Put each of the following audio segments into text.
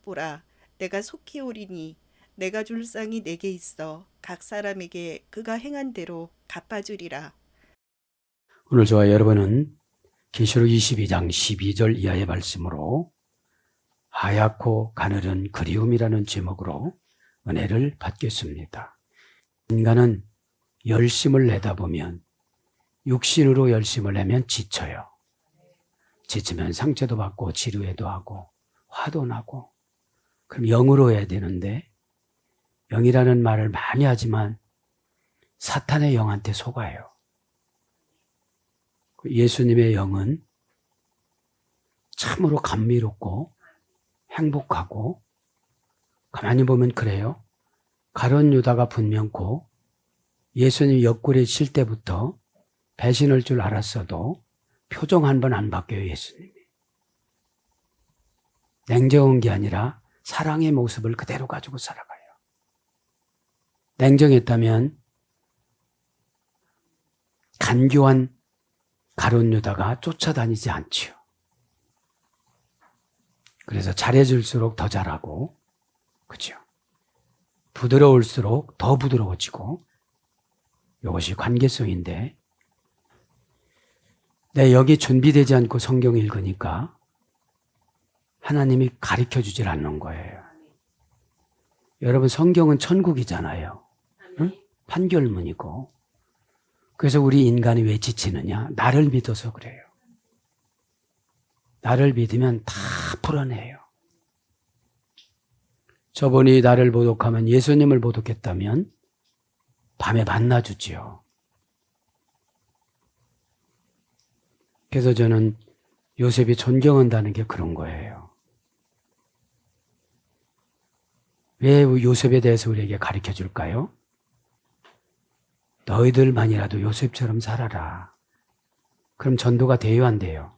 보라, 내가 속히 오리니 내가 줄 쌍이 내게 있어 각 사람에게 그가 행한 대로 갚아주리라. 오늘 저와 여러분은 계시록 22장 12절 이하의 말씀으로 하얗고 가늘은 그리움이라는 제목으로 은혜를 받겠습니다. 인간은 열심을 내다 보면 육신으로 열심을 내면 지쳐요. 지치면 상처도 받고 지루해도 하고 화도 나고, 그럼 영으로 해야 되는데 영이라는 말을 많이 하지만 사탄의 영한테 속아요. 예수님의 영은 참으로 감미롭고 행복하고, 가만히 보면 그래요. 가룟 유다가 분명코 예수님 옆구리에 칠 때부터 배신할 줄 알았어도 표정 한 번 안 바뀌어요. 예수님이 냉정한 게 아니라 사랑의 모습을 그대로 가지고 살아가요. 냉정했다면 간교한 가룟 유다가 쫓아다니지 않지요. 그래서 잘해줄수록 더 잘하고, 그죠? 부드러울수록 더 부드러워지고, 이것이 관계성인데, 내 여기 준비되지 않고 성경을 읽으니까 하나님이 가르쳐주질 않는 거예요. 여러분, 성경은 천국이잖아요. 응? 판결문이고. 그래서 우리 인간이 왜 지치느냐? 나를 믿어서 그래요. 나를 믿으면 다 풀어내요. 저분이 나를 모독하면, 예수님을 모독했다면 밤에 만나주지요. 그래서 저는 요셉이 존경한다는 게 그런 거예요. 왜 요셉에 대해서 우리에게 가르쳐 줄까요? 너희들만이라도 요셉처럼 살아라. 그럼 전도가 돼요, 안 돼요?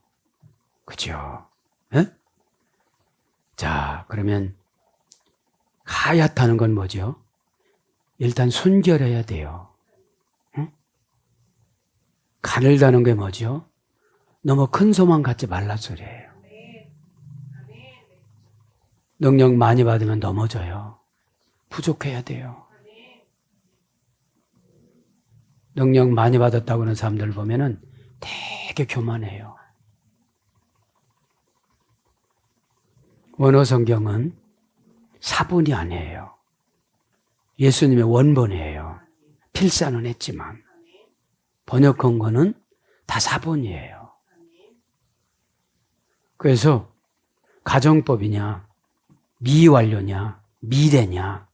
그죠? 에? 자, 그러면 하얗다는 건 뭐죠? 일단 순결해야 돼요. 응? 가늘다는 게 뭐죠? 너무 큰 소망 갖지 말라 소리예요. 능력 많이 받으면 넘어져요. 부족해야 돼요. 능력 많이 받았다고 하는 사람들 보면은 되게 교만해요. 원어 성경은 사본이 아니에요. 예수님의 원본이에요. 필사는 했지만 번역한 거는 다 사본이에요. 그래서 가정법이냐, 미완료냐, 미래냐,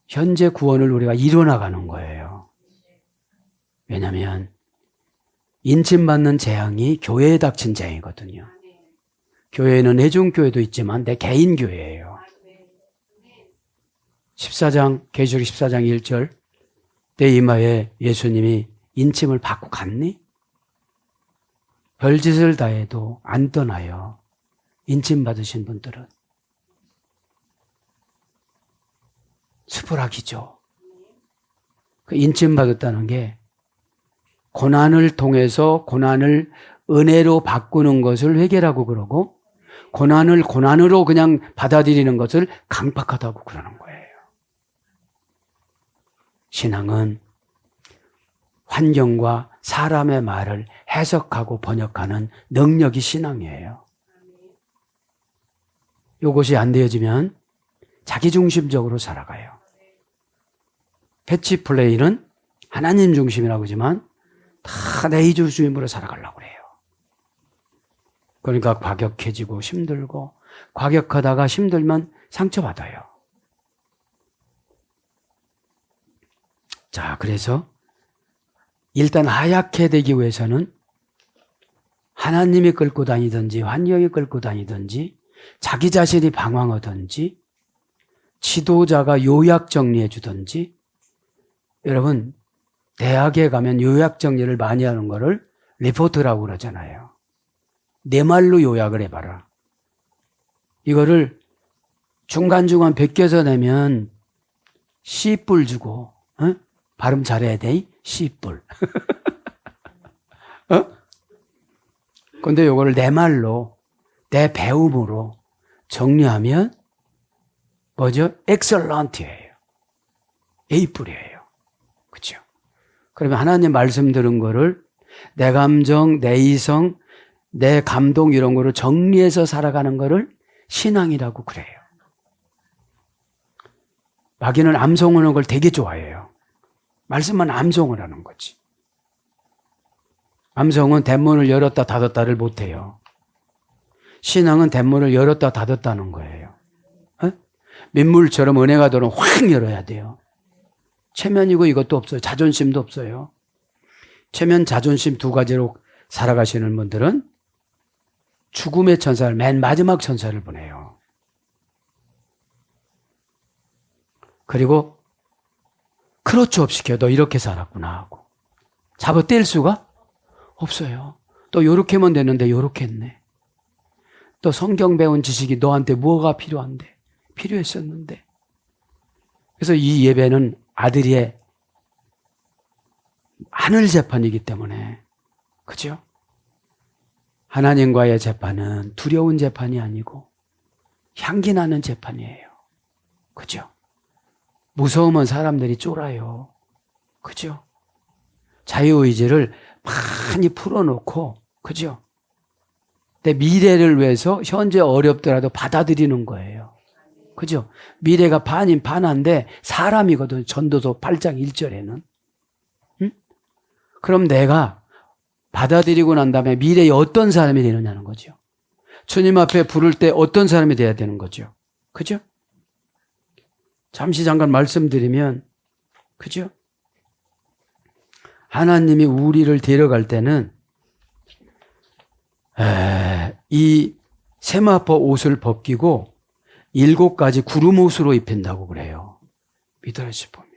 현재 구원을 우리가 이뤄나가는 거예요. 왜냐하면 인침받는 재앙이 교회에 닥친 재앙이거든요. 교회는 회중교회도 있지만 내 개인 교회예요. 14장, 계시록 14장 1절, 내 이마에 예수님이 인침을 받고 갔니? 별짓을 다해도 안 떠나요. 인침 받으신 분들은. 수불학이죠. 그 인침 받았다는 게 고난을 통해서 고난을 은혜로 바꾸는 것을 회개라고 그러고, 고난을 고난으로 그냥 받아들이는 것을 강박하다고 그러는 거예요. 신앙은 환경과 사람의 말을 해석하고 번역하는 능력이 신앙이에요. 이것이 안 되어지면 자기중심적으로 살아가요. 패치 플레이는 하나님 중심이라고 하지만 다 내 중심으로 살아가려고 그래요. 그러니까 과격해지고 힘들고, 과격하다가 힘들면 상처받아요. 자, 그래서 일단 하얗게 되기 위해서는 하나님이 끌고 다니든지 환경이 끌고 다니든지 자기 자신이 방황하든지 지도자가 요약 정리해 주든지, 여러분 대학에 가면 요약 정리를 많이 하는 거를 리포트라고 그러잖아요. 내 말로 요약을 해봐라. 이거를 중간중간 베껴서 내면 C뿔 주고, 어? 발음 잘해야 돼. C뿔. 어? 근데 요거를 내 말로, 내 배움으로, 정리하면 뭐죠? excellent예요. A뿔이에요. 그렇죠? 그러면 하나님 말씀 들은 거를 내 감정, 내 이성, 내 감동 이런 거를 정리해서 살아가는 거를 신앙이라고 그래요. 마귀는 암송하는 걸 되게 좋아해요. 말씀만 암송을 하는 거지. 암송은 대문을 열었다 닫았다를 못해요. 신앙은 대문을 열었다 닫았다는 거예요. 민물처럼 은혜가 들어오면 확 열어야 돼요. 체면이고 이것도 없어요. 자존심도 없어요. 체면, 자존심 두 가지로 살아가시는 분들은 죽음의 천사를, 맨 마지막 천사를 보내요. 그리고 크로치 없이 너 이렇게 살았구나 하고 잡아 뗄 수가 없어요. 또 요렇게만 되는데 요렇게 했네. 또 성경 배운 지식이 너한테 뭐가 필요한데? 필요했었는데. 그래서 이 예배는 아들의 하늘 재판이기 때문에, 그죠? 하나님과의 재판은 두려운 재판이 아니고 향기 나는 재판이에요. 그죠? 무서우면 사람들이 쫄아요. 그죠? 자유의지를 많이 풀어놓고, 그죠? 내 미래를 위해서 현재 어렵더라도 받아들이는 거예요. 그죠? 미래가 반인 반한데 사람이거든. 전도서 8장 1절에는. 응? 그럼 내가 받아들이고 난 다음에 미래에 어떤 사람이 되느냐는 거죠. 주님 앞에 부를 때 어떤 사람이 돼야 되는 거죠. 그죠? 잠시 잠깐 말씀드리면, 그죠? 하나님이 우리를 데려갈 때는 이 세마포 옷을 벗기고 7가지 구름 옷으로 입힌다고 그래요. 미드라시 보면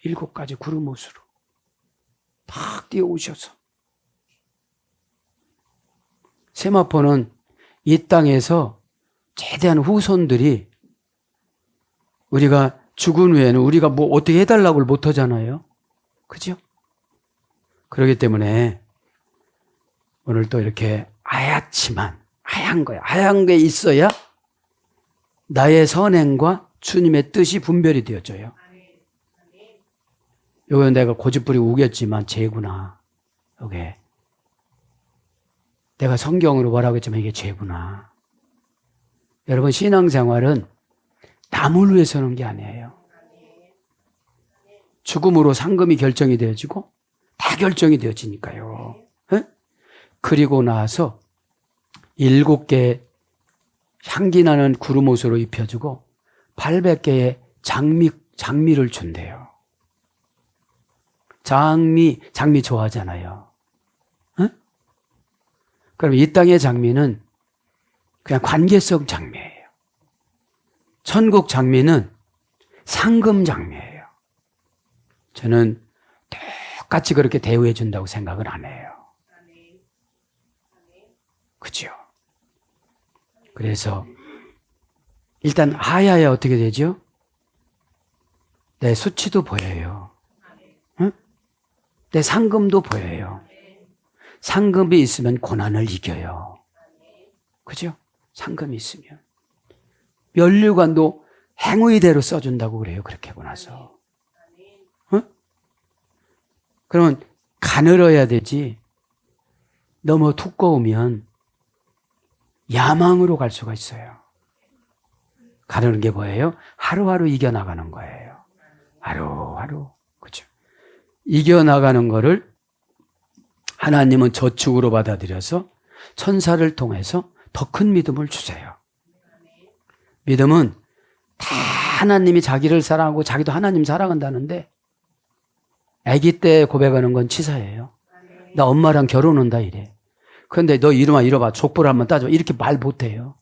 7가지 구름 옷으로 탁 뛰어오셔서, 세마포는 이 땅에서 최대한 후손들이, 우리가 죽은 후에는 우리가 뭐 어떻게 해달라고 못 하잖아요. 그죠? 그렇기 때문에 오늘 또 이렇게 하얗지만, 하얀 거야. 하얀 게 있어야 나의 선행과 주님의 뜻이 분별이 되어져요. 이건 내가 고집부리고 우겼지만 죄구나. 이게 내가 성경으로 뭐라고 했지만 이게 죄구나. 여러분, 신앙생활은 남을 위해서 하는 게 아니에요. 죽음으로 상금이 결정이 되어지고 다 결정이 되어지니까요. 에? 그리고 나서 7개 향기 나는 구름 옷으로 입혀주고 800개의 장미를 준대요. 장미 좋아하잖아요. 에? 그럼 이 땅의 장미는 그냥 관계성 장미예요. 천국 장미는 상금 장미예요. 저는 똑같이 그렇게 대우해 준다고 생각은 안 해요. 그죠? 그래서 일단 하야야 어떻게 되죠? 내 수치도 보여요. 응? 내 상금도 보여요. 상금이 있으면 고난을 이겨요. 그죠? 상금이 있으면. 면류관도 행위대로 써준다고 그래요. 그렇게 하고 나서. 응? 그러면 가늘어야 되지. 너무 두꺼우면 야망으로 갈 수가 있어요. 가르는 게 뭐예요? 하루하루 이겨나가는 거예요. 하루하루. 그렇죠? 이겨나가는 거를 하나님은 저축으로 받아들여서 천사를 통해서 더 큰 믿음을 주세요. 믿음은 다 하나님이 자기를 사랑하고 자기도 하나님 사랑한다는데 아기 때 고백하는 건 치사예요. 나 엄마랑 결혼한다 이래. 그런데 너 이러봐 족보를 한번 따져봐 이렇게 말 못해요.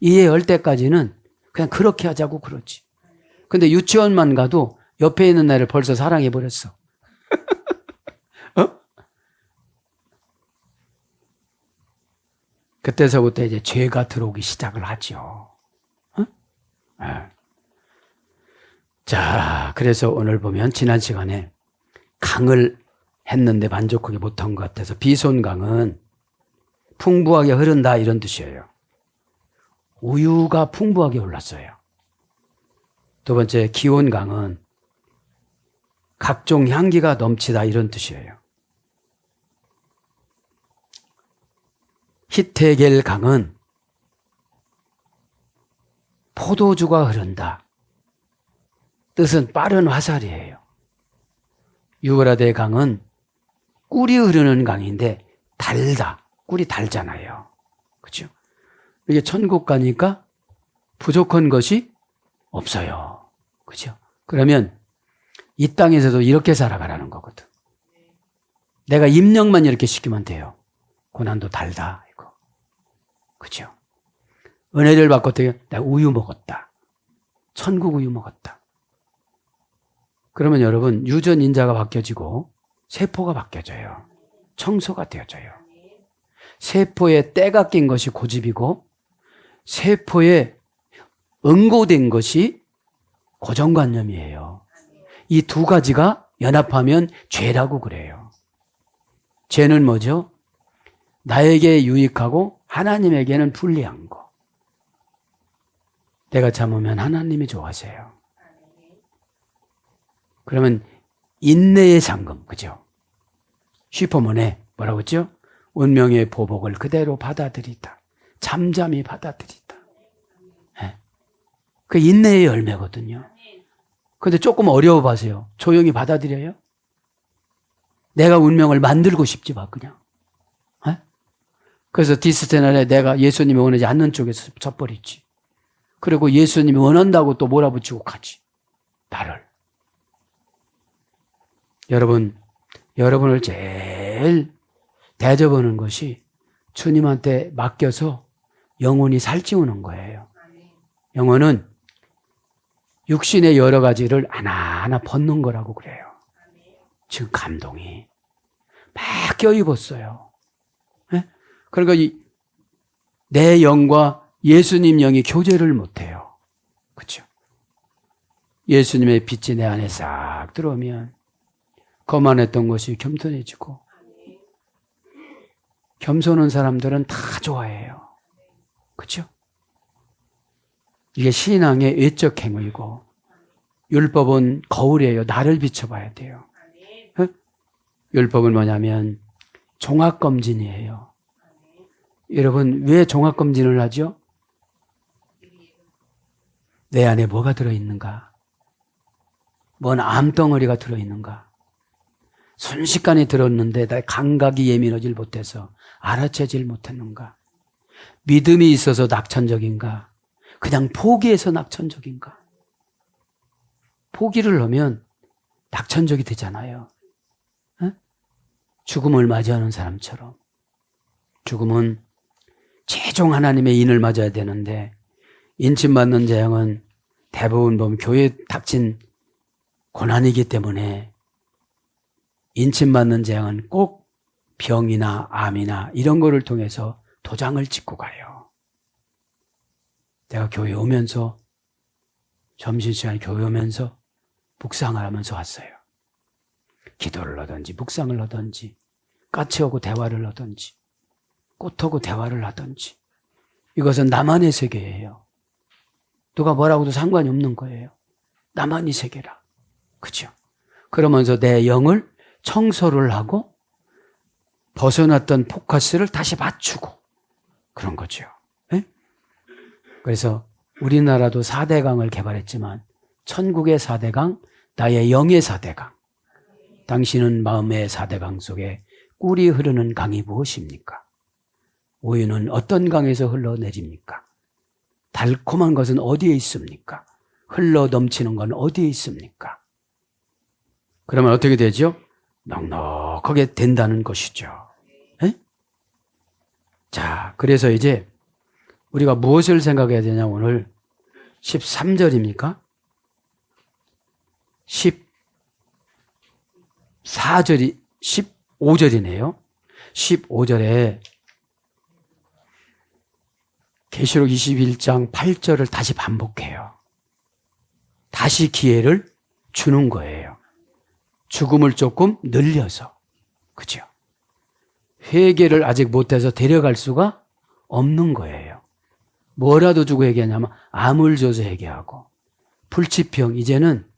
이해할 때까지는 그냥 그렇게 하자고 그러지. 근데 유치원만 가도 옆에 있는 애를 벌써 사랑해버렸어. 어? 그때서부터 이제 죄가 들어오기 시작을 하죠. 어? 자, 그래서 오늘 보면 지난 시간에 강을 했는데 만족하게 못한 것 같아서 비손강은 풍부하게 흐른다 이런 뜻이에요. 우유가 풍부하게 흘렀어요. 두 번째, 기온강은 각종 향기가 넘치다 이런 뜻이에요. 히테겔 강은 포도주가 흐른다. 뜻은 빠른 화살이에요. 유브라데 강은 꿀이 흐르는 강인데 달다. 꿀이 달잖아요. 그렇죠? 이게 천국 가니까 부족한 것이 없어요. 그렇죠? 그러면 이 땅에서도 이렇게 살아가라는 거거든. 내가 입력만 이렇게 시키면 돼요. 고난도 달다 이거. 그렇죠? 은혜를 받고 어떻게 내가 우유 먹었다. 천국 우유 먹었다. 그러면 여러분 유전 인자가 바뀌어지고 세포가 바뀌어져요. 청소가 되어져요. 세포에 때가 낀 것이 고집이고 세포에 응고된 것이 고정관념이에요. 이 두 가지가 연합하면 죄라고 그래요. 죄는 뭐죠? 나에게 유익하고 하나님에게는 불리한 거. 내가 참으면 하나님이 좋아하세요. 그러면 인내의 잠금, 그죠? 슈퍼문에 뭐라고 했죠? 운명의 보복을 그대로 받아들이다. 잠잠히 받아들이다. 네. 그 인내의 열매거든요. 근데 조금 어려워 봐세요. 조용히 받아들여요? 내가 운명을 만들고 싶지 마, 그냥. 네? 그래서 디스테날에 내가 예수님이 원하지 않는 쪽에서 져버리지. 그리고 예수님이 원한다고 또 몰아붙이고 가지. 나를. 여러분을 제일 대접하는 것이 주님한테 맡겨서 영혼이 살찌우는 거예요. 영혼은 육신의 여러 가지를 하나하나 벗는 거라고 그래요. 지금 감동이 막 껴입었어요. 네? 그러니까 내 영과 예수님 영이 교제를 못해요. 그렇죠? 예수님의 빛이 내 안에 싹 들어오면 거만했던 것이 겸손해지고 겸손한 사람들은 다 좋아해요. 그렇죠? 이게 신앙의 외적 행위고 율법은 거울이에요. 나를 비춰봐야 돼요. 어? 율법은 뭐냐면 종합검진이에요. 여러분 왜 종합검진을 하죠? 내 안에 뭐가 들어있는가? 뭔 암덩어리가 들어있는가? 순식간에 들었는데 나 감각이 예민하지 못해서 알아채질 못했는가? 믿음이 있어서 낙천적인가? 그냥 포기해서 낙천적인가? 포기를 하면 낙천적이 되잖아요. 에? 죽음을 맞이하는 사람처럼. 죽음은 최종 하나님의 인을 맞아야 되는데 인침받는 재앙은 대부분 보면 교회에 닥친 고난이기 때문에 인침받는 재앙은 꼭 병이나 암이나 이런 거를 통해서 도장을 찍고 가요. 내가 교회 오면서 점심시간에 교회 오면서 묵상을 하면서 왔어요. 기도를 하든지 묵상을 하든지 까치하고 대화를 하든지 꽃하고 대화를 하든지 이것은 나만의 세계예요. 누가 뭐라고도 상관이 없는 거예요. 나만의 세계라. 그죠? 그러면서 내 영을 청소를 하고 벗어났던 포커스를 다시 맞추고 그런 거죠. 네? 그래서 우리나라도 4대강을 개발했지만 천국의 4대강, 나의 영의 4대강. 당신은 마음의 4대강 속에 꿀이 흐르는 강이 무엇입니까? 우유는 어떤 강에서 흘러내립니까? 달콤한 것은 어디에 있습니까? 흘러 넘치는 건 어디에 있습니까? 그러면 어떻게 되죠? 넉넉하게 된다는 것이죠. 에? 자, 그래서 이제 우리가 무엇을 생각해야 되냐, 오늘 13절입니까? 14절이, 15절이네요. 15절에 계시록 21장 8절을 다시 반복해요. 다시 기회를 주는 거예요. 죽음을 조금 늘려서. 그죠? 회개를 아직 못해서 데려갈 수가 없는 거예요. 뭐라도 주고 회개하냐면 암을 줘서 회개하고, 불치병, 이제는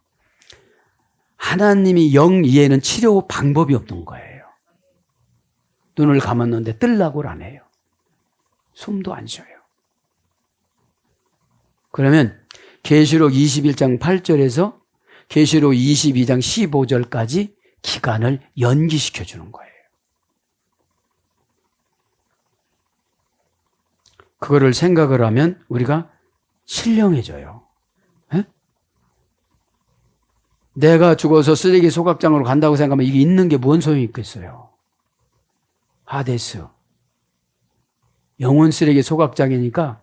하나님이 영 이해는 치료 방법이 없는 거예요. 눈을 감았는데 뜰라고를 안 해요. 숨도 안 쉬어요. 그러면 계시록 21장 8절에서 계시록 22장 15절까지 기간을 연기시켜 주는 거예요. 그거를 생각을 하면 우리가 신령해져요. 에? 내가 죽어서 쓰레기 소각장으로 간다고 생각하면 이게 있는 게 뭔 소용이 있겠어요. 하데스. 영혼 쓰레기 소각장이니까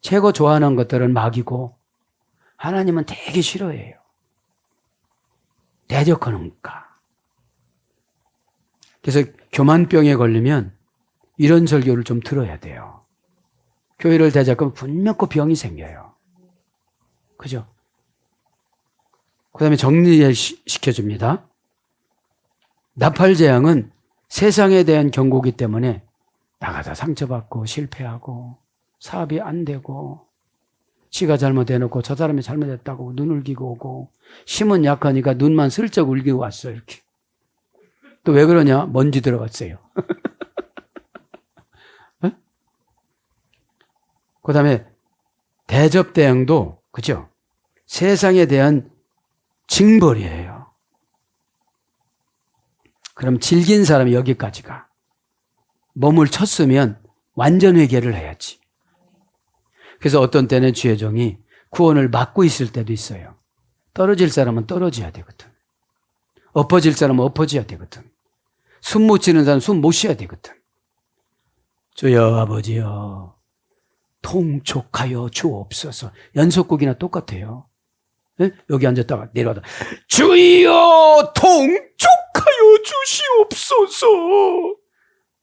최고 좋아하는 것들은 막이고 하나님은 되게 싫어해요. 대적하니까. 그래서 교만병에 걸리면 이런 설교를 좀 들어야 돼요. 교회를 대적하면 분명히 병이 생겨요. 그죠? 그 다음에 정리시켜줍니다. 나팔재앙은 세상에 대한 경고기 때문에 나가다 상처받고 실패하고 사업이 안 되고 지가 잘못해놓고 저 사람이 잘못했다고 눈 울기고 오고 심은 약하니까 눈만 슬쩍 울기고 왔어 이렇게. 또 왜 그러냐? 먼지 들어갔어요. 그 다음에 대접대응도 그죠? 세상에 대한 징벌이에요. 그럼 질긴 사람이 여기까지가. 몸을 쳤으면 완전 회개를 해야지. 그래서 어떤 때는 주의 종이 구원을 막고 있을 때도 있어요. 떨어질 사람은 떨어져야 되거든. 엎어질 사람은 엎어져야 되거든. 숨 못 쉬는 사람은 숨 못 쉬어야 되거든. 주여 아버지여 통촉하여 주옵소서. 연속곡이나 똑같아요. 네? 여기 앉았다가 내려가다 주여 통촉하여 주시옵소서.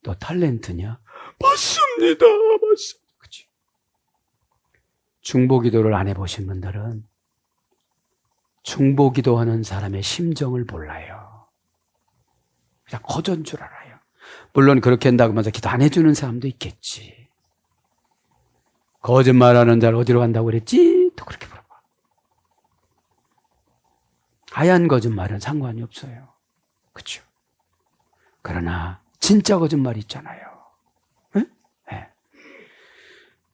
너 탤런트냐? 맞습니다. 맞습니다. 그치? 중보기도를 안 해보신 분들은 중보기도하는 사람의 심정을 몰라요. 그냥 거전 줄 알아요. 물론 그렇게 한다고 하면서 기도 안 해주는 사람도 있겠지. 거짓말하는 자를 어디로 간다고 그랬지? 또 그렇게 물어봐. 하얀 거짓말은 상관이 없어요. 그렇죠? 그러나 진짜 거짓말 있잖아요. 응? 네.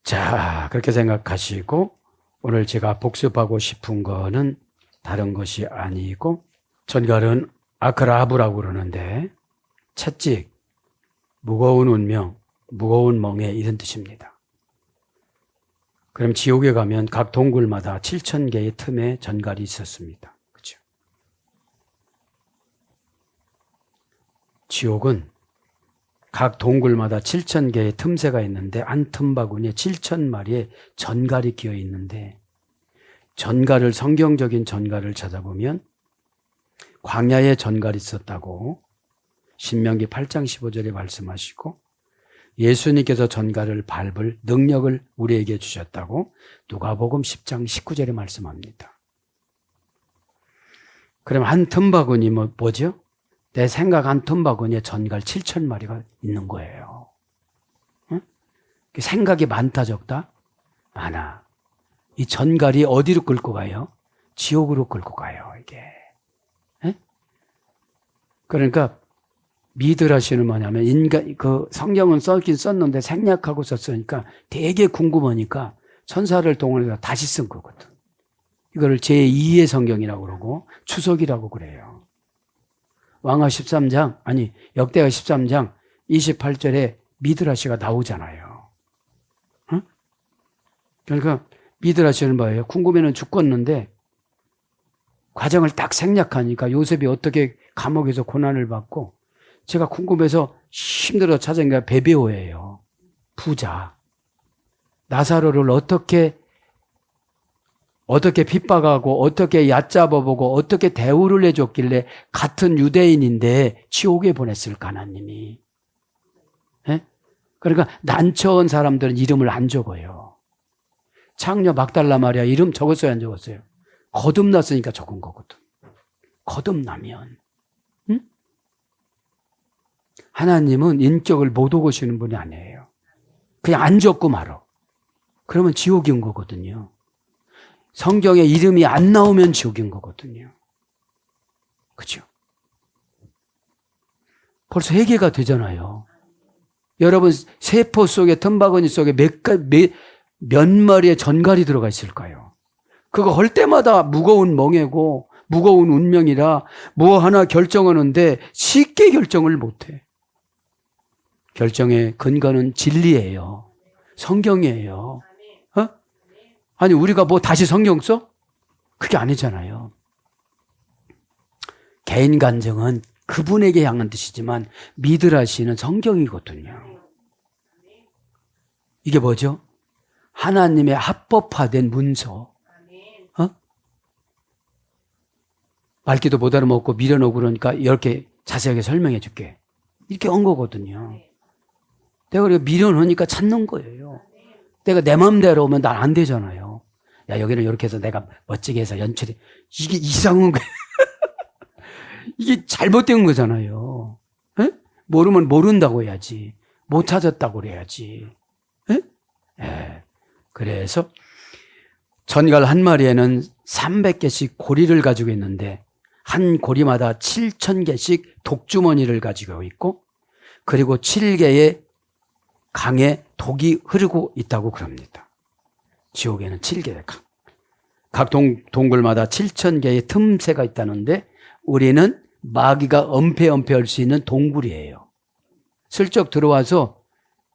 자, 그렇게 생각하시고 오늘 제가 복습하고 싶은 거는 다른 것이 아니고 전갈은 아크라브라고 그러는데 채찍, 무거운 운명, 무거운 멍에 이런 뜻입니다. 그럼 지옥에 가면 각 동굴마다 7,000개의 틈에 전갈이 있었습니다. 그렇죠? 지옥은 각 동굴마다 7,000개의 틈새가 있는데 한 틈바구니에 7,000마리의 전갈이 끼어 있는데 전갈을 성경적인 전갈을 찾아보면 광야에 전갈이 있었다고 신명기 8장 15절에 말씀하시고 예수님께서 전갈을 밟을 능력을 우리에게 주셨다고 누가복음 10장 19절에 말씀합니다. 그럼 한 틈바구니 뭐죠? 내 생각 한 틈바구니에 전갈 7,000마리가 있는 거예요. 응? 생각이 많다 적다? 많아. 이 전갈이 어디로 끌고 가요? 지옥으로 끌고 가요, 이게. 응? 그러니까 미드라시는 뭐냐면 인간 그 성경은 썼긴 썼는데 생략하고 썼으니까 되게 궁금하니까 천사를 동원해서 다시 쓴 거거든. 이거를 제2의 성경이라고 그러고 추석이라고 그래요. 왕하 13장 아니 역대하 13장 28절에 미드라시가 나오잖아요. 응? 그러니까 미드라시는 뭐예요? 궁금해는 죽겠는데 과정을 딱 생략하니까 요셉이 어떻게 감옥에서 고난을 받고 제가 궁금해서 힘들어 찾은 게 베베오예요. 부자. 나사로를 어떻게 핍박하고 어떻게 얕잡아보고 어떻게 대우를 해줬길래 같은 유대인인데 지옥에 보냈을까 하나님이. 예? 그러니까 난처한 사람들은 이름을 안 적어요. 창녀 막달라 마리아 이름 적었어요 안 적었어요? 거듭났으니까 적은 거거든. 거듭나면. 응? 하나님은 인격을 못 오고시는 분이 아니에요. 그냥 안 적고 말어. 그러면 지옥인 거거든요. 성경에 이름이 안 나오면 지옥인 거거든요. 그죠? 벌써 회개가 되잖아요. 여러분, 세포 속에, 틈바구니 속에 몇 마리의 전갈이 들어가 있을까요? 그거 할 때마다 무거운 멍해고 무거운 운명이라 뭐 하나 결정하는데 쉽게 결정을 못해. 결정의 근거는 진리예요. 성경이에요. 어? 아니, 우리가 뭐 다시 성경 써? 그게 아니잖아요. 개인 간증은 그분에게 향한 뜻이지만 믿으라시는 성경이거든요. 이게 뭐죠? 하나님의 합법화된 문서. 말기도 못 알아먹고 미련하고 그러니까 이렇게 자세하게 설명해 줄게. 이렇게 한 거거든요. 내가 그렇게 미련하니까 찾는 거예요. 내가 내 마음대로 오면 난 안 되잖아요. 야, 여기는 이렇게 해서 내가 멋지게 해서 연출이, 이게 이상한 거예요. 이게 잘못된 거잖아요. 에? 모르면 모른다고 해야지. 못 찾았다고 그래야지. 에? 에. 그래서 전갈 한 마리에는 300개씩 고리를 가지고 있는데 한 고리마다 7,000개씩 독주머니를 가지고 있고 그리고 7개의 강에 독이 흐르고 있다고 그럽니다. 지옥에는 7개의 강. 각 동굴마다 7,000개의 틈새가 있다는데 우리는 마귀가 엄폐할 수 있는 동굴이에요. 슬쩍 들어와서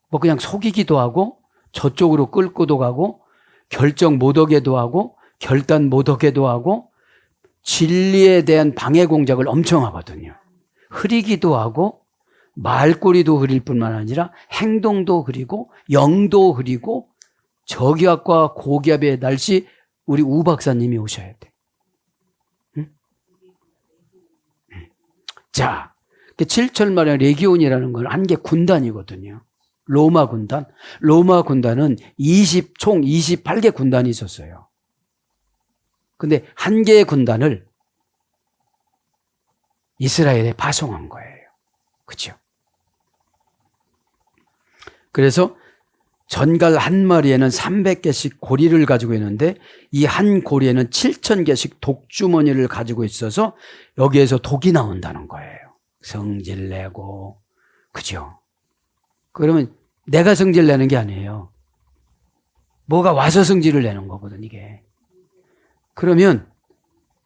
뭐 그냥 속이기도 하고 저쪽으로 끌고도 가고 결정 못하게도 하고 결단 못하게도 하고 진리에 대한 방해 공작을 엄청 하거든요. 흐리기도 하고 말꼬리도 흐릴 뿐만 아니라 행동도 흐리고 영도 흐리고 저기압과 고기압의 날씨 우리 우 박사님이 오셔야 돼. 응? 자, 7천만의 레기온이라는 건 한 개 군단이거든요. 로마 군단. 로마 군단은 총 28개 군단이 있었어요. 근데 한 개의 군단을 이스라엘에 파송한 거예요. 그렇죠? 그래서 전갈 한 마리에는 300개씩 고리를 가지고 있는데 이 한 고리에는 7,000개씩 독주머니를 가지고 있어서 여기에서 독이 나온다는 거예요. 성질 내고, 그죠? 그러면 내가 성질 내는 게 아니에요. 뭐가 와서 성질을 내는 거거든, 이게. 그러면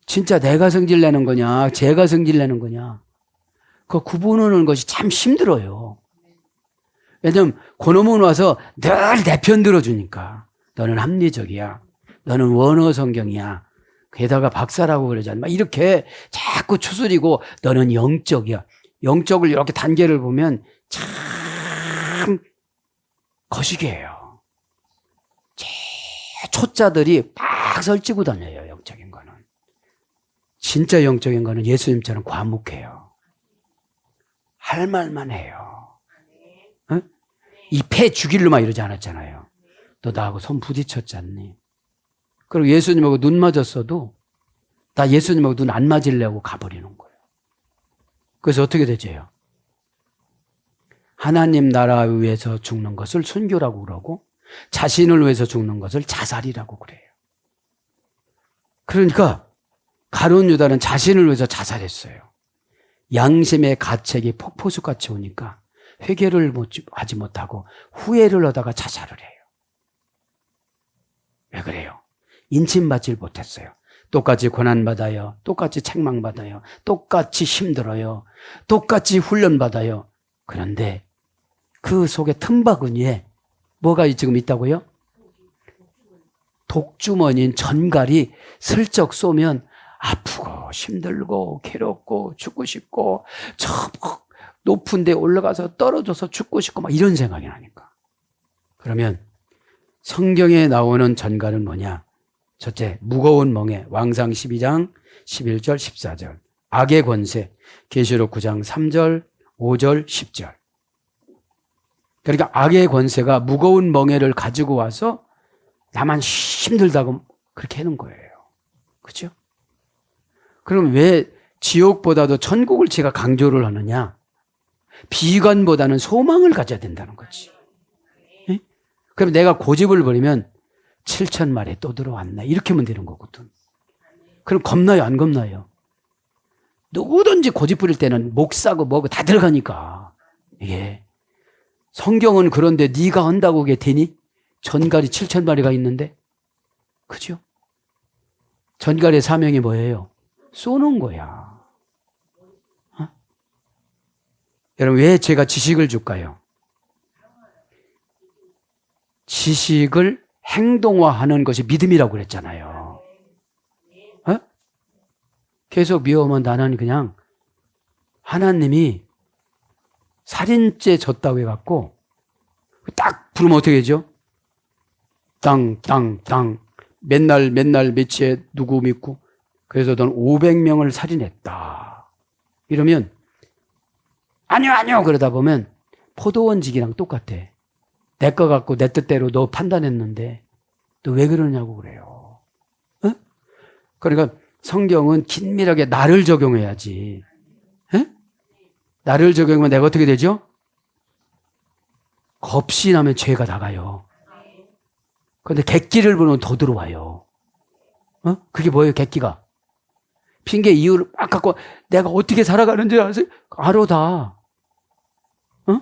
진짜 내가 성질 내는 거냐, 제가 성질 내는 거냐, 그 구분하는 것이 참 힘들어요. 왜냐면 그놈은 와서 늘 내 편 들어주니까 너는 합리적이야, 너는 원어 성경이야, 게다가 박사라고 그러잖아, 막 이렇게 자꾸 추스리고 너는 영적이야. 영적을 이렇게 단계를 보면 참 거시기해요. 초짜들이 막 설치고 다녀요. 영적인 거는. 진짜 영적인 거는 예수님처럼 과묵해요. 할 말만 해요. 어? 이 폐 죽일로만 이러지 않았잖아요. 너 나하고 손 부딪혔잖니. 그리고 예수님하고 눈 맞았어도 나 예수님하고 눈 안 맞으려고 가버리는 거예요. 그래서 어떻게 되죠? 하나님 나라 위해서 죽는 것을 순교라고 그러고 자신을 위해서 죽는 것을 자살이라고 그래요. 그러니까 가룟 유다는 자신을 위해서 자살했어요. 양심의 가책이 폭포수같이 오니까 회개를 하지 못하고 후회를 하다가 자살을 해요. 왜 그래요? 인침받질 못했어요. 똑같이 고난받아요. 똑같이 책망받아요. 똑같이 힘들어요. 똑같이 훈련받아요. 그런데 그 속에 틈바구니에 뭐가 지금 있다고요? 독주머니인 전갈이 슬쩍 쏘면 아프고 힘들고 괴롭고 죽고 싶고 저 높은 데 올라가서 떨어져서 죽고 싶고 막 이런 생각이 나니까. 그러면 성경에 나오는 전갈은 뭐냐? 첫째, 무거운 멍에 왕상 12장 11절 14절 악의 권세 계시록 9장 3절 5절 10절. 그러니까 악의 권세가 무거운 멍에를 가지고 와서 나만 힘들다고 그렇게 하는 거예요. 그렇죠? 그럼 왜 지옥보다도 천국을 제가 강조를 하느냐? 비관보다는 소망을 가져야 된다는 거지. 예? 그럼 내가 고집을 부리면 7,000마리 또 들어왔네. 이렇게 하면 되는 거거든. 그럼 겁나요? 안 겁나요? 누구든지 고집 부릴 때는 목 싸고 뭐고 다 들어가니까. 이게 성경은 그런데 네가 한다고 그게 되니? 전갈이 7,000마리가 있는데. 그죠? 전갈의 사명이 뭐예요? 쏘는 거야. 어? 여러분, 왜 제가 지식을 줄까요? 지식을 행동화하는 것이 믿음이라고 그랬잖아요. 어? 계속 미워하면 나는 그냥 하나님이 살인죄 졌다고 해갖고 딱 부르면 어떻게 되죠? 땅 맨날 며칠에 누구 믿고 그래서 넌 500명을 살인했다. 이러면 아니요 그러다 보면 포도원지기랑 똑같아. 내 거 갖고 내 뜻대로 너 판단했는데 너 왜 그러냐고 그래요. 어? 그러니까 성경은 긴밀하게 나를 적용해야지. 에? 나를 적용하면 내가 어떻게 되죠? 겁신하면 죄가 나가요. 그런데 객기를 부르면 더 들어와요. 어? 그게 뭐예요, 객기가? 핑계 이유를 막 갖고 내가 어떻게 살아가는지 아세요? 알아 다. 어?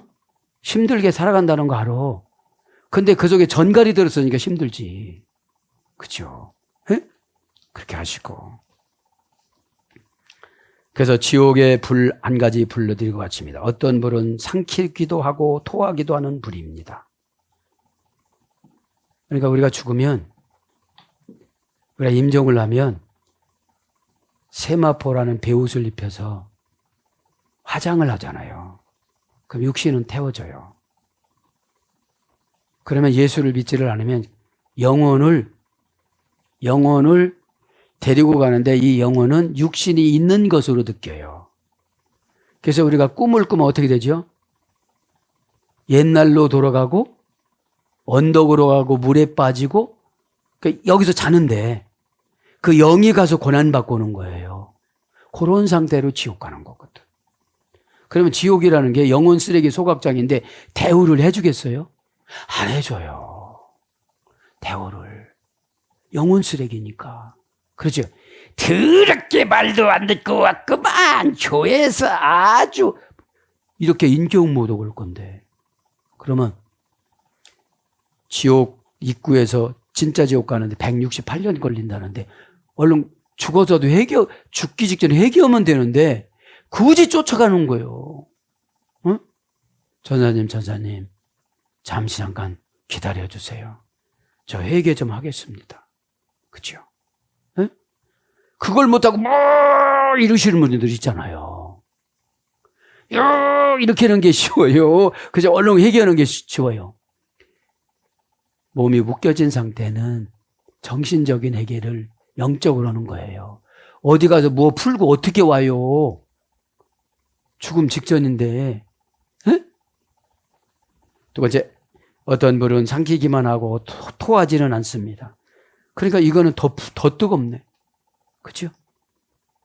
힘들게 살아간다는 거 알아. 근데 그 속에 전갈이 들었으니까 힘들지. 그죠? 에? 그렇게 하시고. 그래서 지옥의 불 한 가지 불러드리고 바칩니다. 어떤 불은 삼키기도 하고 토하기도 하는 불입니다. 그러니까 우리가 죽으면, 우리가 임종을 하면 세마포라는 배옷을 입혀서 화장을 하잖아요. 그럼 육신은 태워져요. 그러면 예수를 믿지를 않으면 영혼을 데리고 가는데 이 영혼은 육신이 있는 것으로 느껴요. 그래서 우리가 꿈을 꾸면 어떻게 되죠? 옛날로 돌아가고 언덕으로 가고 물에 빠지고 여기서 자는데 그 영이 가서 고난받고 오는 거예요. 그런 상태로 지옥 가는 거거든. 그러면 지옥이라는 게 영혼 쓰레기 소각장인데 대우를 해주겠어요? 안 해줘요. 대우를. 영혼 쓰레기니까. 그렇죠? 더럽게 말도 안 듣고 왔구만. 교회에서 아주 이렇게 인격모독 올 건데. 그러면 지옥 입구에서 진짜 지옥 가는데 168년 걸린다는데 얼른 죽어서도 죽기 직전에 회개하면 되는데 굳이 쫓아가는 거예요. 응? 전사님 잠시 잠깐 기다려주세요. 저 회개 좀 하겠습니다. 그죠? 응? 그걸 못하고 뭐 이러시는 분들 있잖아요. 이렇게 하는 게 쉬워요. 그죠? 얼른 회개하는 게 쉬워요. 몸이 묶여진 상태는 정신적인 해결을 영적으로 하는 거예요. 어디 가서 뭐 풀고 어떻게 와요? 죽음 직전인데. 에? 두 번째, 어떤 분은 삼키기만 하고 토하지는 않습니다. 그러니까 이거는 더 뜨겁네. 그렇죠?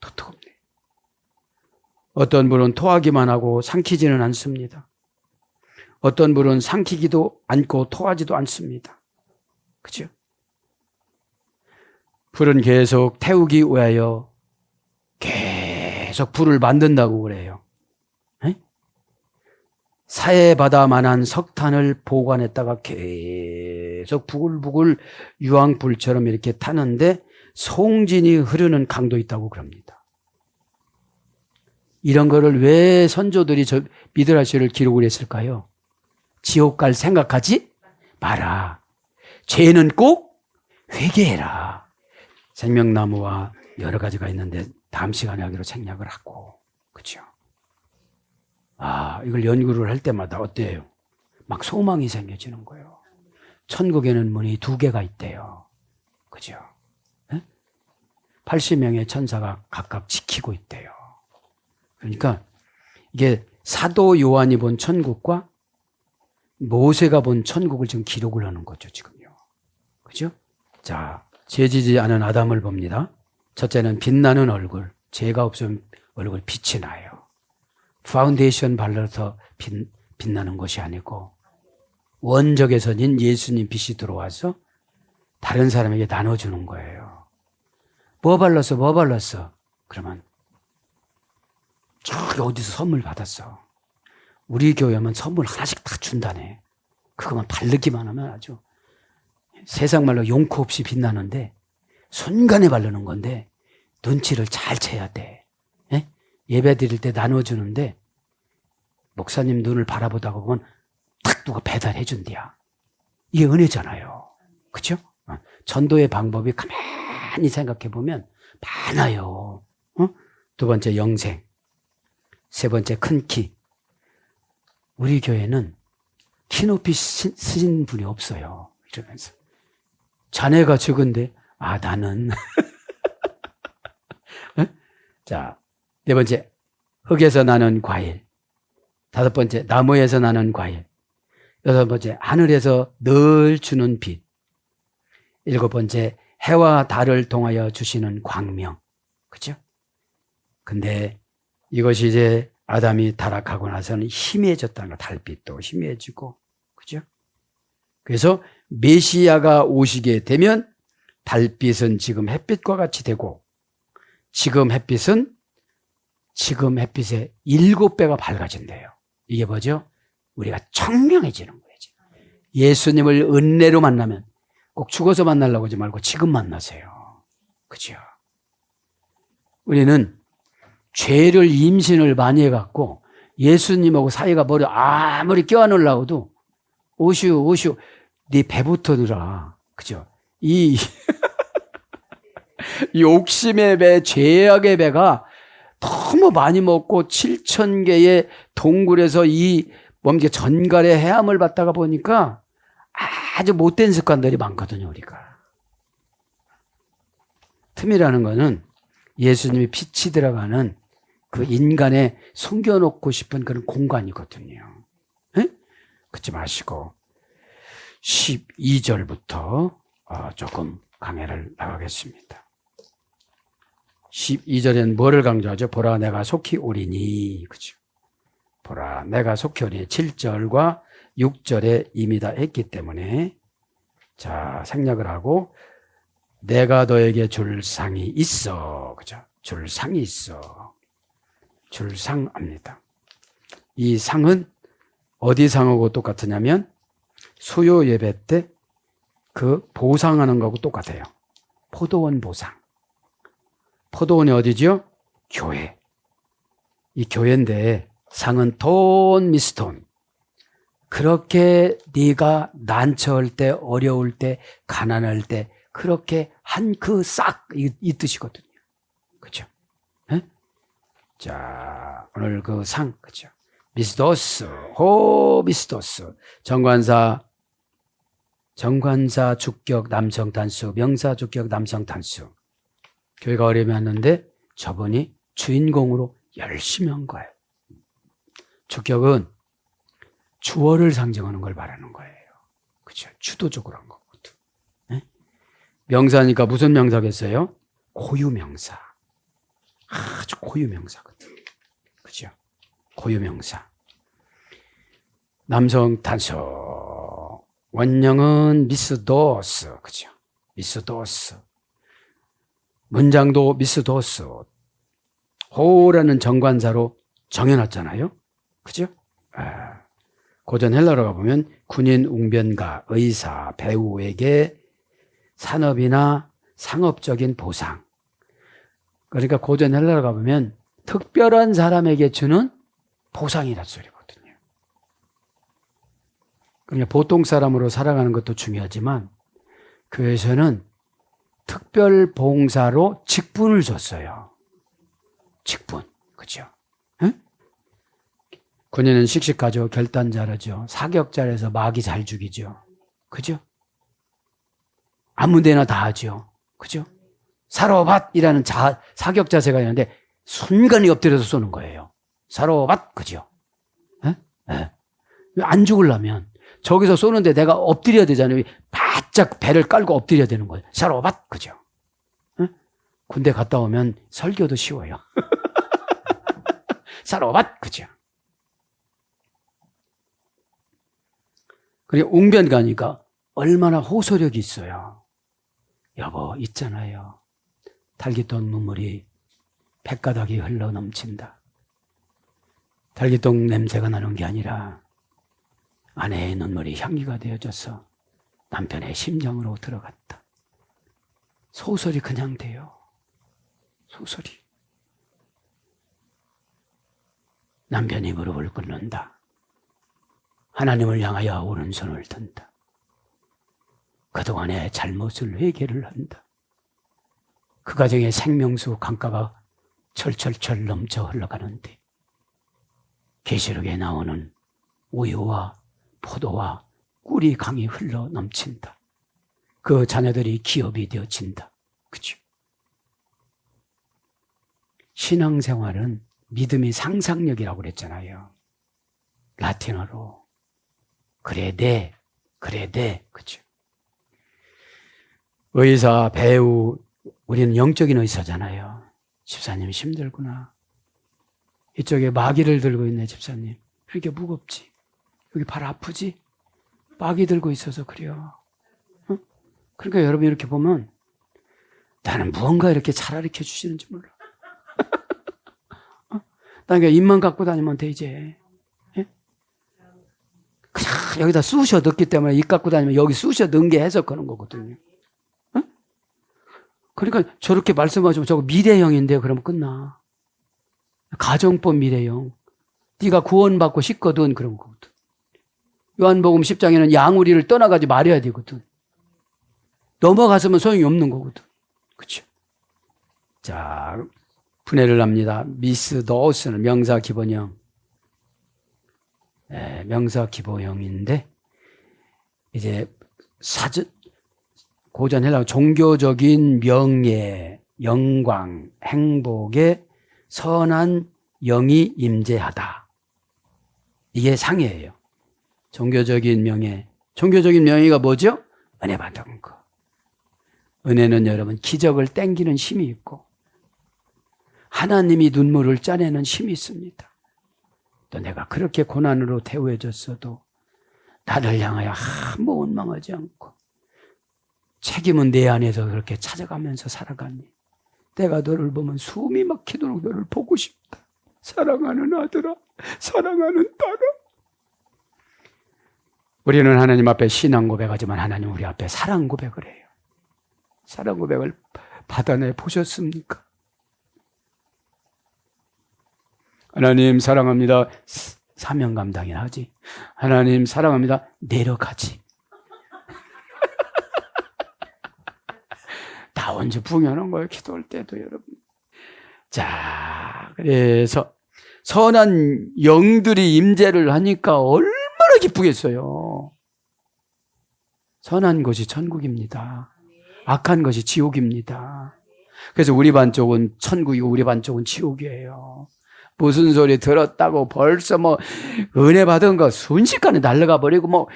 더 뜨겁네. 어떤 분은 토하기만 하고 삼키지는 않습니다. 어떤 분은 삼키기도 않고 토하지도 않습니다. 그죠? 불은 계속 태우기 위하여 계속 불을 만든다고 그래요. 에? 사해바다만한 석탄을 보관했다가 계속 부글부글 유황불처럼 이렇게 타는데 송진이 흐르는 강도 있다고 그럽니다. 이런 거를 왜 선조들이 미드라시를 기록을 했을까요? 지옥 갈 생각하지 마라. 죄는 꼭 회개해라. 생명나무와 여러 가지가 있는데 다음 시간에 하기로 생략을 하고. 그렇죠? 이걸 연구를 할 때마다 어때요? 막 소망이 생겨지는 거예요. 천국에는 문이 2개가 있대요. 그죠? 80명의 천사가 각각 지키고 있대요. 그러니까 이게 사도 요한이 본 천국과 모세가 본 천국을 지금 기록을 하는 거죠, 지금요. 그죠? 자, 죄지지 않은 아담을 봅니다. 첫째는 빛나는 얼굴. 죄가 없으면 얼굴 빛이 나요. 파운데이션 발라서 빛나는 것이 아니고 원적의 선인 예수님 빛이 들어와서 다른 사람에게 나눠주는 거예요. 뭐 발랐어? 뭐 발랐어? 그러면 저기 어디서 선물 받았어. 우리 교회면 선물 하나씩 다 준다네. 그것만 바르기만 하면 아주 세상 말로 용코 없이 빛나는데 순간에 바르는 건데 눈치를 잘 채야 돼. 예? 예배 드릴 때 나눠주는데 목사님 눈을 바라보다가 보면 탁 누가 배달해 준대야. 이게 은혜잖아요. 그렇죠? 전도의 방법이 가만히 생각해 보면 많아요. 두 번째 영생, 세 번째 큰 키. 우리 교회는 키 높이 쓰신 분이 없어요. 이러면서 자네가 적은데 나는 자, 네 번째 흙에서 나는 과일, 다섯 번째 나무에서 나는 과일, 여섯 번째 하늘에서 늘 주는 빛, 일곱 번째 해와 달을 통하여 주시는 광명. 그렇죠? 근데 이것이 이제 아담이 타락하고 나서는 희미해졌다는 거. 달빛도 희미해지고. 그죠? 그래서 메시아가 오시게 되면 달빛은 지금 햇빛과 같이 되고 지금 햇빛의 7배가 밝아진대요. 이게 뭐죠? 우리가 청명해지는 거예요. 예수님을 은혜로 만나면 꼭 죽어서 만나려고 하지 말고 지금 만나세요. 그죠? 우리는 죄를 임신을 많이 해갖고 예수님하고 사이가 아무리 껴안으려고도 오시오 네 배부터 들어. 그죠? 이 욕심의 배, 죄악의 배가 너무 많이 먹고 7,000개의 동굴에서 전갈의 해함을 받다가 보니까 아주 못된 습관들이 많거든요, 우리가. 틈이라는 거는 예수님이 빛이 들어가는 그 인간에 숨겨놓고 싶은 그런 공간이거든요. 네? 그렇지 마시고 12절부터 조금 강해를 나가겠습니다. 12절에는 뭐를 강조하죠? 보라 내가 속히 오리니. 그죠? 보라 내가 속히 오리니. 7절과 6절에 이미 다 했기 때문에 자 생략을 하고 내가 너에게 줄 상이 있어. 그죠? 줄 상이 있어. 줄 상합니다. 이 상은 어디 상하고 똑같으냐면 수요 예배 때 그 보상하는 거하고 똑같아요. 포도원 보상. 포도원이 어디죠? 교회. 이 교회인데 상은 돈 미스톤. 그렇게 네가 난처할 때, 어려울 때, 가난할 때 그렇게 한 그 싹 이 뜻이거든요. 그렇죠? 네? 자, 오늘 그 상, 그렇죠? 미스도스, 미스도스. 정관사 주격 남성 단수, 명사 주격 남성 단수. 교회가 어려움이었는데 저분이 주인공으로 열심히 한 거예요. 주격은 주어를 상징하는 걸 말하는 거예요. 그렇죠? 주도적으로 한 거거든. 네? 명사니까 무슨 명사겠어요? 고유명사. 아주 고유명사거든. 그죠? 고유명사. 남성 단수. 원형은 미스도스. 그죠? 미스도스. 문장도 미스도스. 호라는 정관사로 정해놨잖아요. 그죠? 고전 헬라어로 가보면 군인, 웅변가, 의사, 배우에게 산업이나 상업적인 보상. 그러니까 고전 헬라어로 가보면 특별한 사람에게 주는 보상이라는 소리거든요. 그러니까 보통 사람으로 살아가는 것도 중요하지만 교회에서는 특별 봉사로 직분을 줬어요. 직분. 그죠? 응? 군인은 씩씩하죠. 결단 잘하죠. 사격 잘해서 마귀 잘 죽이죠. 그죠? 아무 데나 다 하죠. 그죠? 사로밭이라는 사격 자세가 있는데 순간에 엎드려서 쏘는 거예요. 사로밭. 그죠? 에? 에. 안 죽으려면 저기서 쏘는데 내가 엎드려야 되잖아요. 바짝 배를 깔고 엎드려야 되는 거예요. 사로밭. 그죠? 에? 군대 갔다 오면 설교도 쉬워요. 사로밭. 그죠? 그리고 웅변가니까 얼마나 호소력이 있어요. 여보, 있잖아요. 달깃돈 눈물이 백가닥이 흘러 넘친다. 달깃돈 냄새가 나는 게 아니라 아내의 눈물이 향기가 되어져서 남편의 심장으로 들어갔다. 소설이 그냥 돼요. 소설이. 남편이 무릎을 꿇는다. 하나님을 향하여 오른손을 든다. 그동안의 잘못을 회개를 한다. 그 가정에 생명수 강가가 철철철 넘쳐 흘러가는데 계시록에 나오는 우유와 포도와 꿀이 강이 흘러 넘친다. 그 자녀들이 기업이 되어진다. 그죠? 신앙생활은 믿음이 상상력이라고 그랬잖아요. 라틴어로. 그래 돼. 그죠? 의사, 배우, 우리는 영적인 의사잖아요. 집사님 힘들구나. 이쪽에 마귀를 들고 있네, 집사님. 이렇게 무겁지? 여기 발 아프지? 마귀 들고 있어서 그래요. 어? 그러니까 여러분 이렇게 보면 나는 무언가 이렇게 잘 가르쳐 주시는지 몰라. 나 그러니까 입만 갖고 다니면 돼, 이제. 예? 그냥 여기다 쑤셔 넣기 때문에 입 갖고 다니면 여기 쑤셔 넣은 게 해석하는 거거든요. 어? 그러니까 저렇게 말씀하시면 저거 미래형인데 그러면 끝나. 가정법 미래형. 네가 구원받고 싶거든 그런 거거든. 요한복음 10장에는 양우리를 떠나가지 말아야 되거든. 넘어가서면 소용이 없는 거거든. 그렇죠? 자, 분해를 합니다. 미스 더스는 명사 기본형. 네, 명사 기본형인데 이제 고전 헬라어 종교적인 명예, 영광, 행복에 선한 영이 임재하다. 이게 상해예요. 종교적인 명예. 종교적인 명예가 뭐죠? 은혜 받은 거. 은혜는 여러분 기적을 땡기는 힘이 있고 하나님이 눈물을 짜내는 힘이 있습니다. 또 내가 그렇게 고난으로 태워졌어도 나를 향하여 한 번 원망하지 않고 책임은 내 안에서 그렇게 찾아가면서 살아가니 내가 너를 보면 숨이 막히도록 너를 보고 싶다. 사랑하는 아들아, 사랑하는 딸아. 우리는 하나님 앞에 신앙 고백하지만 하나님 우리 앞에 사랑 고백을 해요. 사랑 고백을 받아내 보셨습니까? 하나님 사랑합니다. 사명 감당이나 하지. 하나님 사랑합니다. 내려가지. 다 언제 붕여놓은 거예요. 기도할 때도 여러분. 자, 그래서 선한 영들이 임재를 하니까 얼마나 기쁘겠어요. 선한 것이 천국입니다. 악한 것이 지옥입니다. 그래서 우리 반쪽은 천국이고 우리 반쪽은 지옥이에요. 무슨 소리 들었다고 벌써 은혜 받은 거 순식간에 날아가 버리고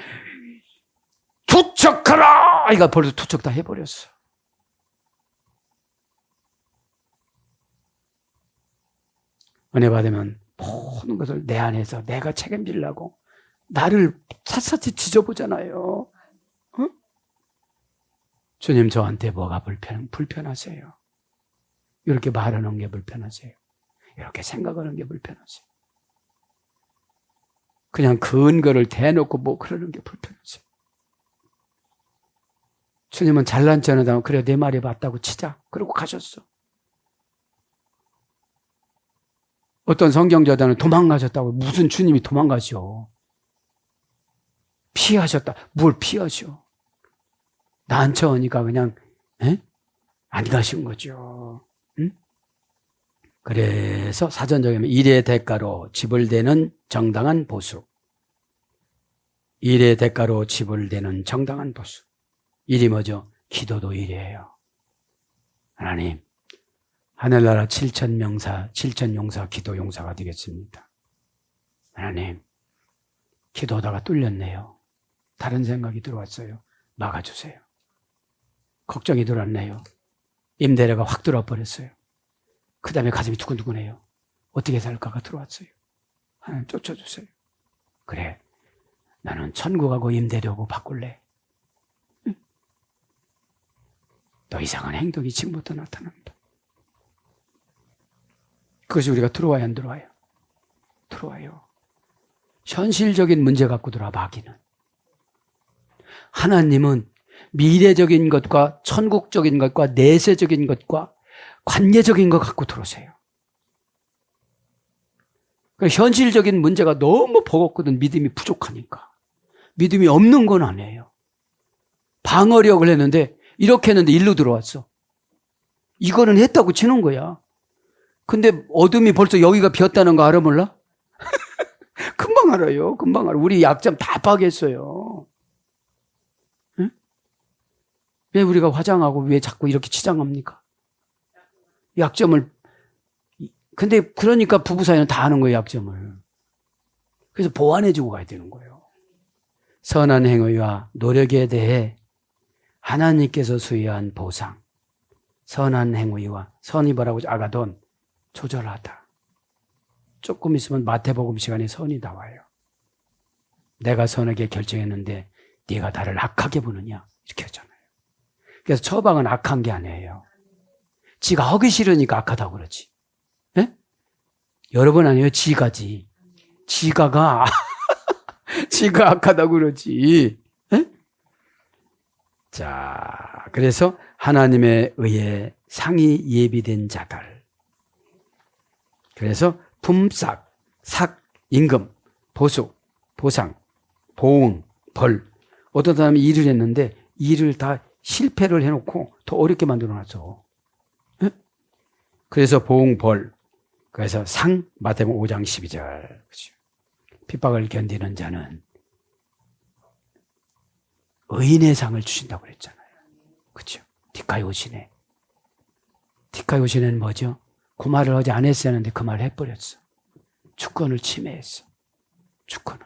투척하라! 이거 벌써 투척 다 해버렸어. 은혜 받으면 모든 것을 내 안에서 내가 책임지려고 나를 샅샅이 지져보잖아요. 어? 주님 저한테 뭐가 불편하세요? 이렇게 말하는 게 불편하세요? 이렇게 생각하는 게 불편하세요? 그냥 근거를 대놓고 그러는 게 불편하세요? 주님은 잘난 체 하다면 그래 내 말이 맞다고 치자. 그러고 가셨어. 어떤 성경저자는 도망가셨다고. 무슨 주님이 도망가죠? 피하셨다. 뭘 피하셔? 나한테 오니까 그냥 안 가신 거죠. 응? 그래서 사전적이면 일의 대가로 지불되는 정당한 보수. 일의 대가로 지불되는 정당한 보수. 일이 뭐죠? 기도도 일이에요. 하나님, 하늘나라 7,000명사, 7,000용사, 기도용사가 되겠습니다. 하나님, 기도하다가 뚫렸네요. 다른 생각이 들어왔어요. 막아주세요. 걱정이 들어왔네요. 임대료가 확 들어버렸어요. 그 다음에 가슴이 두근두근해요. 어떻게 살까가 들어왔어요. 하나님 쫓아주세요. 그래, 나는 천국하고 임대료하고 바꿀래. 더 이상한 행동이 지금부터 나타난다. 그것이 우리가 들어와야 안 들어와요? 들어와요. 현실적인 문제 갖고 들어와 마귀는. 하나님은 미래적인 것과 천국적인 것과 내세적인 것과 관계적인 것 갖고 들어오세요. 현실적인 문제가 너무 버겁거든. 믿음이 부족하니까. 믿음이 없는 건 아니에요. 방어력을 했는데 이렇게 했는데 일로 들어왔어. 이거는 했다고 치는 거야. 근데 어둠이 벌써 여기가 비었다는 거 알아 몰라? 금방 알아요. 금방 알아. 우리 약점 다 파괴했어요. 응? 왜 우리가 화장하고 왜 자꾸 이렇게 치장합니까? 약점을. 근데 그러니까 부부 사이는 다 아는 거예요, 약점을. 그래서 보완해주고 가야 되는 거예요. 선한 행위와 노력에 대해 하나님께서 수여한 보상. 선한 행위와 선이 뭐라고 아가돈 조절하다. 조금 있으면 마태복음 시간에 선이 나와요. 내가 선하게 결정했는데 네가 나를 악하게 보느냐 이렇게 하잖아요. 그래서 처방은 악한 게 아니에요. 지가 하기 싫으니까 악하다고 그러지. 예? 여러분 아니에요. 지가지. 지가가 지가 악하다고 그러지. 예? 자, 그래서 하나님에 의해 상이 예비된 자들. 그래서 품삯, 삭, 임금, 보수, 보상, 보응, 벌. 어떤 사람이 일을 했는데 일을 다 실패를 해놓고 더 어렵게 만들어놨어. 예? 그래서 보응, 벌. 그래서 상, 마태복음 5장 12절. 그렇죠. 핍박을 견디는 자는 의인의 상을 주신다고 그랬잖아요. 그렇죠. 디카요시네. 디카요시네는 뭐죠? 그 말을 어제 안 했어야 하는데 그 말을 해버렸어. 주권을 침해했어. 주권을.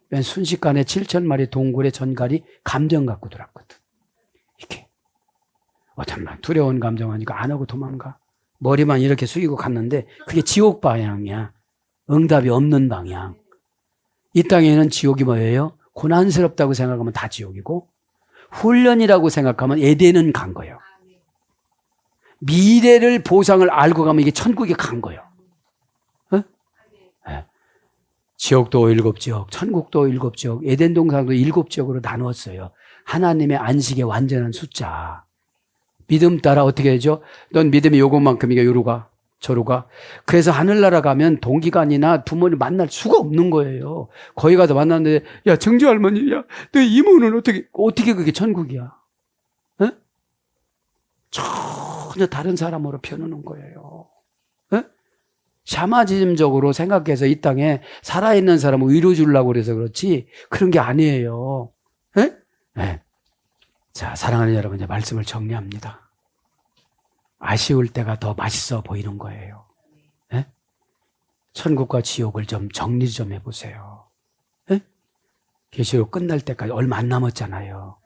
맨 순식간에 7,000마리 동굴의 전갈이 감정 갖고 들어왔거든. 이렇게. 어쩌면 두려운 감정하니까 안 하고 도망가. 머리만 이렇게 숙이고 갔는데 그게 지옥 방향이야. 응답이 없는 방향. 이 땅에는 지옥이 뭐예요? 고난스럽다고 생각하면 다 지옥이고 훈련이라고 생각하면 에덴은 간 거예요. 미래를 보상을 알고 가면 이게 천국에 간 거예요. 어? 네. 지옥도 7지역, 천국도 7지역, 에덴 동산도 7지역으로 나누었어요. 하나님의 안식의 완전한 숫자. 믿음 따라 어떻게 되죠? 넌 믿음이 요것만큼이니까 요로 가, 저로 가. 그래서 하늘나라 가면 동기간이나 부모를 만날 수가 없는 거예요. 거기 가서 만났는데 야 정지 할머니, 야 너 이모는 어떻게 그게 천국이야? 어? 전혀 다른 사람으로 펴놓는 거예요. 어? 샤마니즘적으로 생각해서 이 땅에 살아있는 사람을 위로 주려고 그래서 그렇지 그런 게 아니에요. 네? 네. 자, 사랑하는 여러분, 이제 말씀을 정리합니다. 아쉬울 때가 더 맛있어 보이는 거예요. 네? 천국과 지옥을 좀 정리 좀 해보세요. 네? 계시록 끝날 때까지 얼마 안 남았잖아요.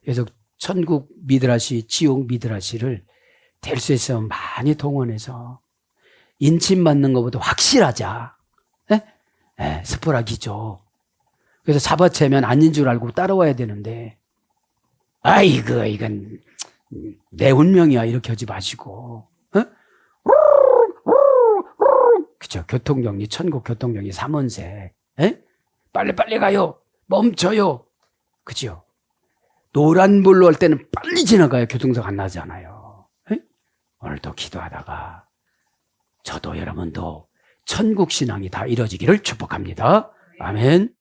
그래서 천국 미드라시, 지옥 미드라시를 될 수 있으면 많이 동원해서 인침받는 것보다 확실하자. 네? 네, 스포라기죠. 그래서 잡아채면 아닌 줄 알고 따라와야 되는데 아이고 이건 내 운명이야 이렇게 하지 마시고 어? 그죠? 교통정리, 천국 교통정리 3원세 빨리 가요 멈춰요 그죠? 노란불로 할 때는 빨리 지나가요. 교통사고 안 나잖아요. 오늘도 기도하다가 저도 여러분도 천국 신앙이 다 이루어지기를 축복합니다. 아멘.